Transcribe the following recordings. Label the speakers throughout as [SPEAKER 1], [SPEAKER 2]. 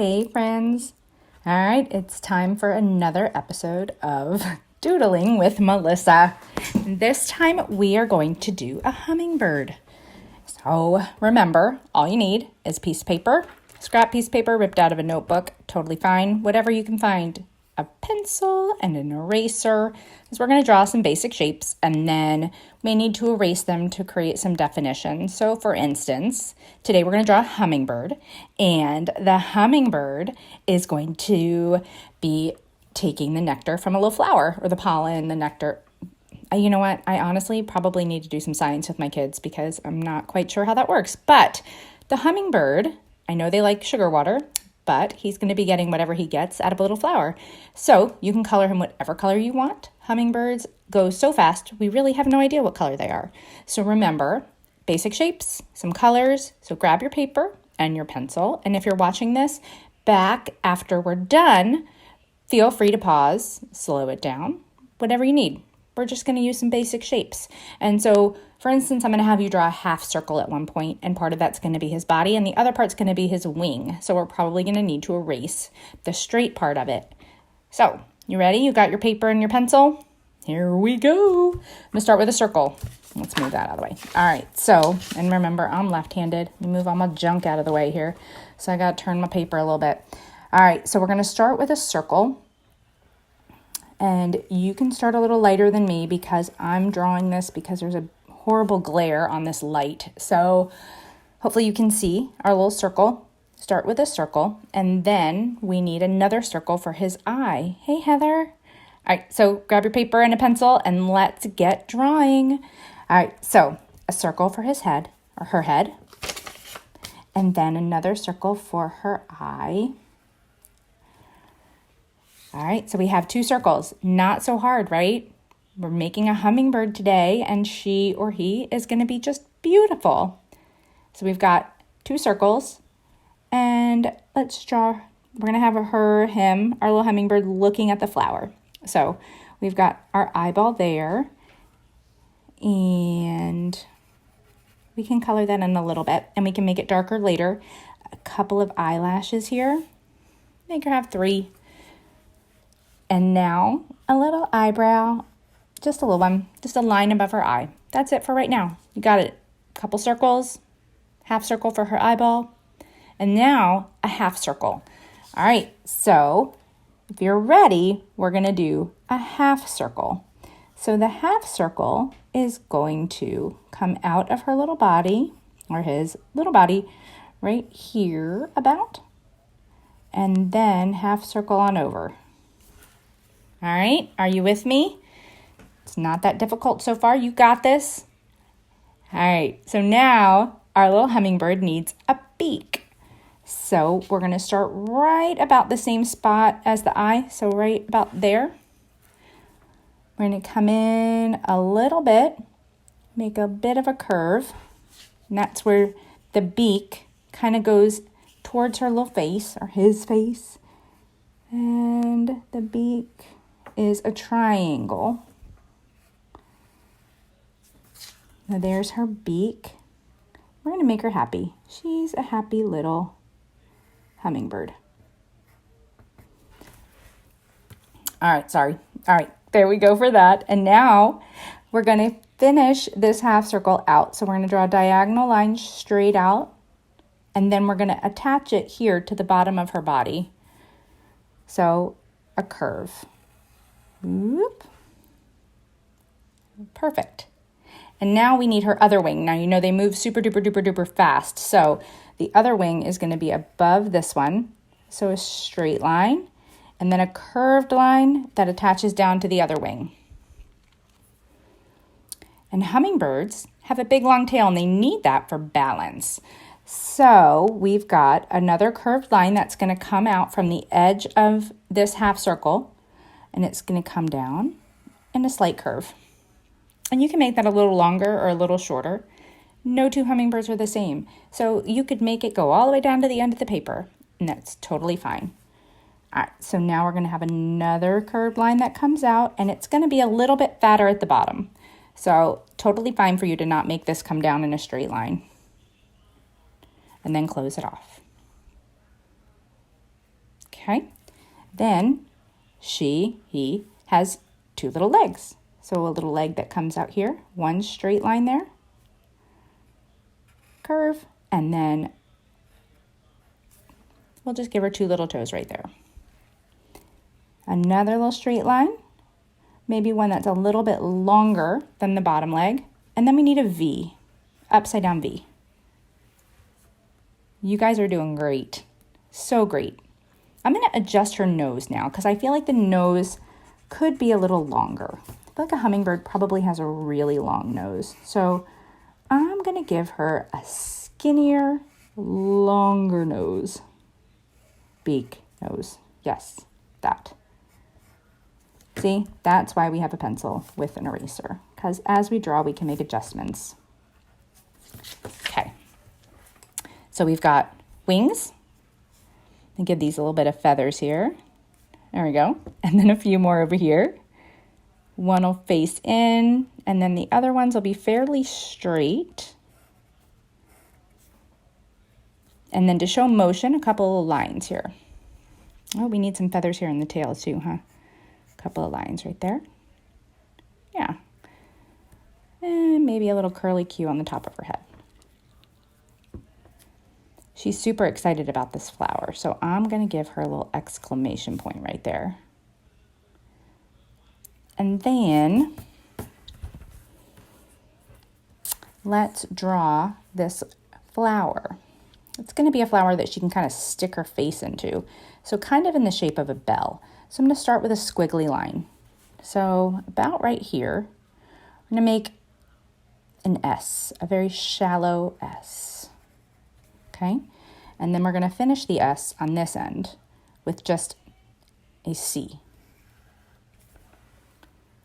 [SPEAKER 1] Hey friends! All right, it's time for another episode of Doodling with Melissa. This time we are going to do a hummingbird. So remember, all you need is a piece of paper, scrap piece of paper ripped out of a notebook, totally fine, whatever you can find, a pencil and an eraser, because we're going to draw some basic shapes and then we need to erase them to create some definition. So for instance, today we're going to draw a hummingbird, and the hummingbird is going to be taking the nectar from a little flower, or the pollen, the nectar. You know what? I honestly probably need to do some science with my kids because I'm not quite sure how that works. But the hummingbird, I know they like sugar water, but he's going to be getting whatever he gets out of a little flower. So you can color him whatever color you want. Hummingbirds go so fast, we really have no idea what color they are. So remember, basic shapes, some colors. So grab your paper and your pencil. And if you're watching this back after we're done, feel free to pause, slow it down, whatever you need. We're just going to use some basic shapes. And so, for instance, I'm going to have you draw a half circle at one point, and part of that's going to be his body, and the other part's going to be his wing. So we're probably going to need to erase the straight part of it. So, you ready? You got your paper and your pencil? Here we go. I'm going to start with a circle. Let's move that out of the way. All right, so, and remember, I'm left-handed. Let me move all my junk out of the way here. So I got to turn my paper a little bit. All right, so we're going to start with a circle. And you can start a little lighter than me because I'm drawing this because there's a horrible glare on this light. So hopefully you can see our little circle. Start with a circle, and then we need another circle for his eye. Hey, Heather. All right, so grab your paper and a pencil and let's get drawing. All right, so a circle for his head, or her head, and then another circle for her eye. All right, so we have two circles. Not so hard, right? We're making a hummingbird today, and she or he is going to be just beautiful. So we've got two circles, and let's draw. We're going to have her, him, our little hummingbird looking at the flower. So we've got our eyeball there, and we can color that in a little bit, and we can make it darker later. A couple of eyelashes here. Make her have 3. And now a little eyebrow, just a little one, just a line above her eye. That's it for right now. You got it. A couple circles, half circle for her eyeball, and now a half circle. All right, so if you're ready, we're going to do a half circle. So the half circle is going to come out of her little body, or his little body, right here about, and then half circle on over. All right, are you with me? It's not that difficult so far. You got this. All right, so now our little hummingbird needs a beak. So we're going to start right about the same spot as the eye, so right about there. We're going to come in a little bit, make a bit of a curve, and that's where the beak kind of goes towards her little face, or his face, and the beak is a triangle. Now there's her beak. We're going to make her happy. She's a happy little hummingbird. All right, there we go for that. And now we're going to finish this half circle out. So we're going to draw a diagonal line straight out, and then we're going to attach it here to the bottom of her body. So a curve. Whoop. Perfect. And now we need her other wing. Now, you know they move super duper duper duper fast. So the other wing is going to be above this one. So a straight line, and then a curved line that attaches down to the other wing. And hummingbirds have a big long tail, and they need that for balance. So we've got another curved line that's going to come out from the edge of this half circle, and it's going to come down in a slight curve. And you can make that a little longer or a little shorter. No two hummingbirds are the same. So you could make it go all the way down to the end of the paper, and that's totally fine. All right, so now we're going to have another curved line that comes out, and it's going to be a little bit fatter at the bottom. So totally fine for you to not make this come down in a straight line. And then close it off. Okay. Then he has two little legs. So a little leg that comes out here, one straight line there, curve, and then we'll just give her two little toes right there. Another little straight line, maybe one that's a little bit longer than the bottom leg, and then we need a V, upside down V. You guys are doing great, so great. I'm going to adjust her nose now because I feel like the nose could be a little longer. I feel like a hummingbird probably has a really long nose. So I'm going to give her a skinnier, longer nose. Beak, nose. Yes, that. See, that's why we have a pencil with an eraser, because as we draw, we can make adjustments. Okay. So we've got wings. And give these a little bit of feathers here. There we go. And then a few more over here. One will face in, and then the other ones will be fairly straight. And then to show motion, a couple of lines here. Oh, we need some feathers here in the tail too, huh? A couple of lines right there. Yeah. And maybe a little curly Q on the top of her head. She's super excited about this flower, so I'm going to give her a little exclamation point right there. And then let's draw this flower. It's going to be a flower that she can kind of stick her face into, so kind of in the shape of a bell. So I'm going to start with a squiggly line. So about right here, I'm going to make an S, a very shallow S. Okay, and then we're going to finish the S on this end with just a C.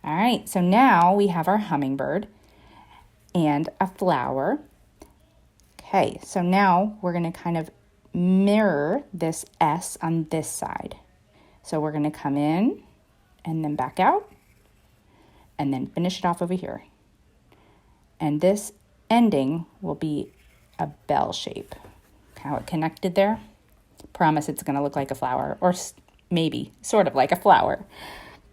[SPEAKER 1] All right, so now we have our hummingbird and a flower. Okay, so now we're going to kind of mirror this S on this side. So we're going to come in and then back out and then finish it off over here. And this ending will be a bell shape. How it connected there. Promise it's going to look like a flower, or maybe sort of like a flower.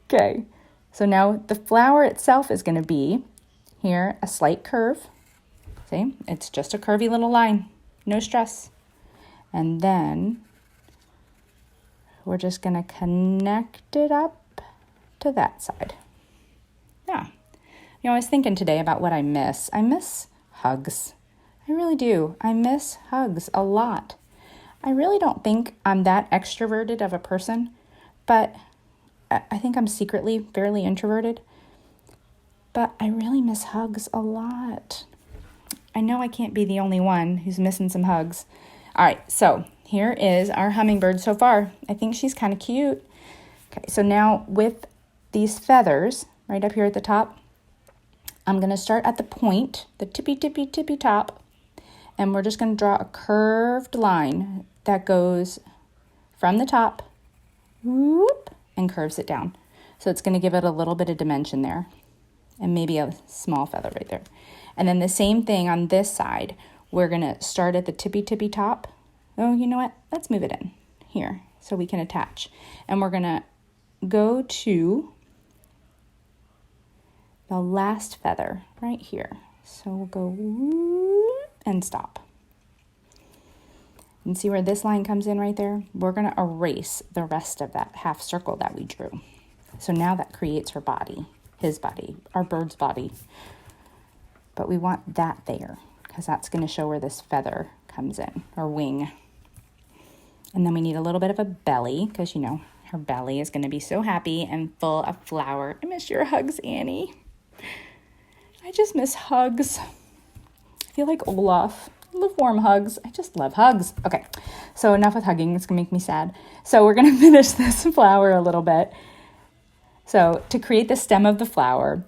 [SPEAKER 1] Okay, so now the flower itself is going to be here a slight curve. See, it's just a curvy little line, no stress. And then we're just going to connect it up to that side. Yeah, I was thinking today about what I miss. I miss hugs. I really do. I miss hugs a lot. I really don't think I'm that extroverted of a person, but I think I'm secretly fairly introverted. But I really miss hugs a lot. I know I can't be the only one who's missing some hugs. All right, so here is our hummingbird so far. I think she's kind of cute. Okay, so now with these feathers right up here at the top, I'm going to start at the point, the tippy top. And we're just going to draw a curved line that goes from the top, whoop, and curves it down. So it's going to give it a little bit of dimension there, and maybe a small feather right there. And then the same thing on this side. We're going to start at the tippy top. Oh, you know what? Let's move it in here so we can attach. And we're going to go to the last feather right here. So we'll go whoop and stop. And see where this line comes in right there? We're going to erase the rest of that half circle that we drew. So now that creates her body, his body, our bird's body. But we want that there because that's going to show where this feather comes in, or wing. And then we need a little bit of a belly because, you know, her belly is going to be so happy and full of flour. I miss your hugs, Annie. I just miss hugs. I feel like Olaf. I love warm hugs. I just love hugs. Okay, so enough with hugging. It's going to make me sad. So we're going to finish this flower a little bit. So to create the stem of the flower,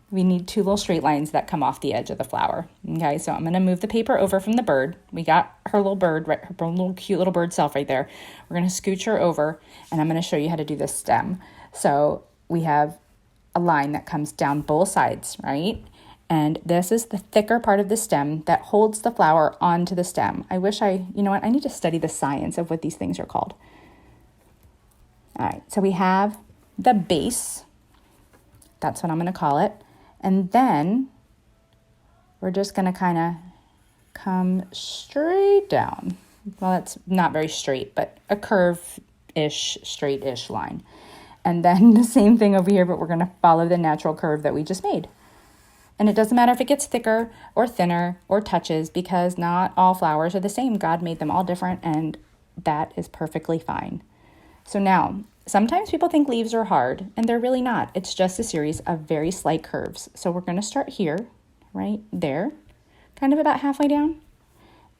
[SPEAKER 1] we need two little straight lines that come off the edge of the flower. Okay, so I'm going to move the paper over from the bird. We got her little bird, right, her little cute little bird self right there. We're going to scooch her over, and I'm going to show you how to do this stem. So we have a line that comes down both sides, right? And this is the thicker part of the stem that holds the flower onto the stem. I wish you know what? I need to study the science of what these things are called. All right, so we have the base. That's what I'm going to call it. And then we're just going to kind of come straight down. Well, that's not very straight, but a curve-ish, straight-ish line. And then the same thing over here, but we're going to follow the natural curve that we just made. And it doesn't matter if it gets thicker or thinner or touches, because not all flowers are the same. God made them all different, and that is perfectly fine. So now, sometimes people think leaves are hard, and they're really not. It's just a series of very slight curves. So we're going to start here, right there, kind of about halfway down.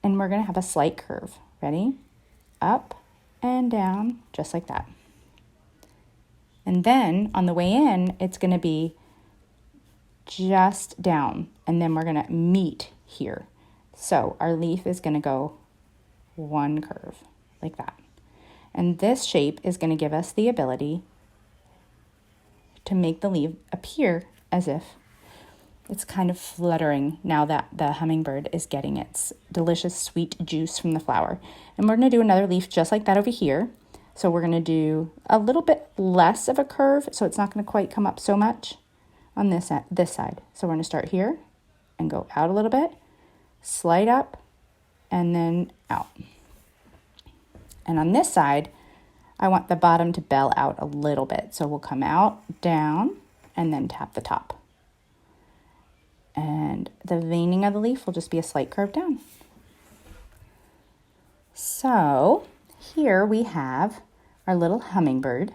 [SPEAKER 1] And we're going to have a slight curve. Ready? Up and down, just like that. And then on the way in, it's going to be just down. And then we're going to meet here. So our leaf is going to go one curve, like that. And this shape is going to give us the ability to make the leaf appear as if it's kind of fluttering now that the hummingbird is getting its delicious sweet juice from the flower. And we're going to do another leaf just like that over here. So we're going to do a little bit less of a curve, so it's not going to quite come up so much on this side. So we're going to start here and go out a little bit, slide up, and then out. And on this side, I want the bottom to bell out a little bit. So we'll come out, down, and then tap the top. And the veining of the leaf will just be a slight curve down. So here we have our little hummingbird.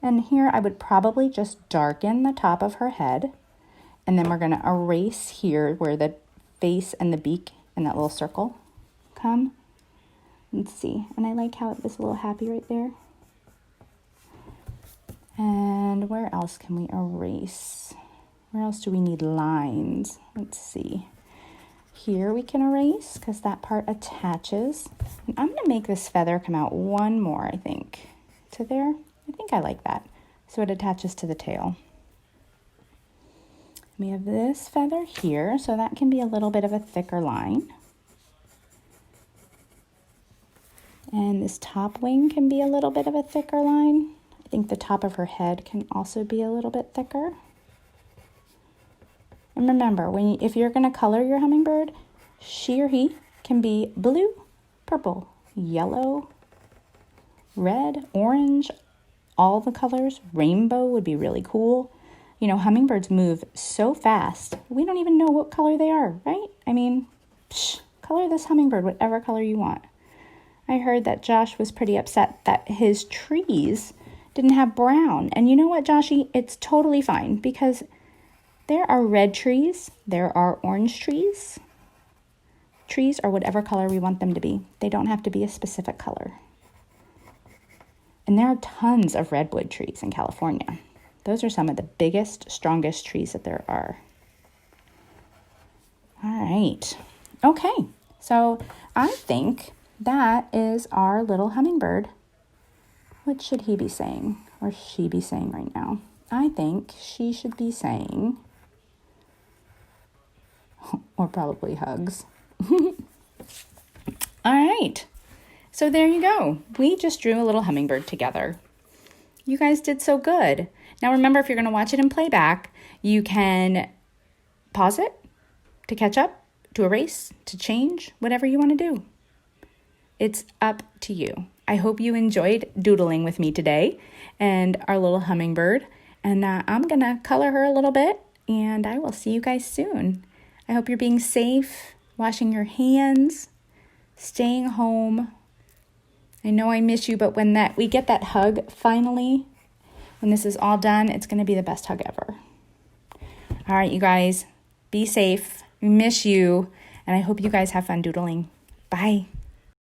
[SPEAKER 1] And here I would probably just darken the top of her head. And then we're going to erase here where the face and the beak and that little circle come. Let's see. And I like how it was a little happy right there. And where else can we erase? Where else do we need lines? Let's see. Here we can erase because that part attaches. And I'm going to make this feather come out one more, I think. To there. I think I like that. So it attaches to the tail. We have this feather here, so that can be a little bit of a thicker line. And this top wing can be a little bit of a thicker line. I think the top of her head can also be a little bit thicker. And remember, if you're going to color your hummingbird, she or he can be blue, purple, yellow, red, orange, all the colors. Rainbow would be really cool. You know, hummingbirds move so fast, we don't even know what color they are, right? I mean, color this hummingbird whatever color you want. I heard that Josh was pretty upset that his trees didn't have brown. And you know what, Joshy? It's totally fine because there are red trees, there are orange trees. Trees are whatever color we want them to be. They don't have to be a specific color. And there are tons of redwood trees in California. Those are some of the biggest, strongest trees that there are. All right. Okay, so I think that is our little hummingbird. What should he be saying or she be saying right now? I think she should be saying, or probably hugs. All right. So there you go. We just drew a little hummingbird together. You guys did so good. Now remember, if you're going to watch it in playback, you can pause it to catch up, to erase, to change, whatever you want to do. It's up to you. I hope you enjoyed doodling with me today and our little hummingbird. And I'm going to color her a little bit, and I will see you guys soon. I hope you're being safe, washing your hands, staying home. I know I miss you, but when we get that hug finally, when this is all done, it's going to be the best hug ever. All right, you guys, be safe. We miss you, and I hope you guys have fun doodling. Bye.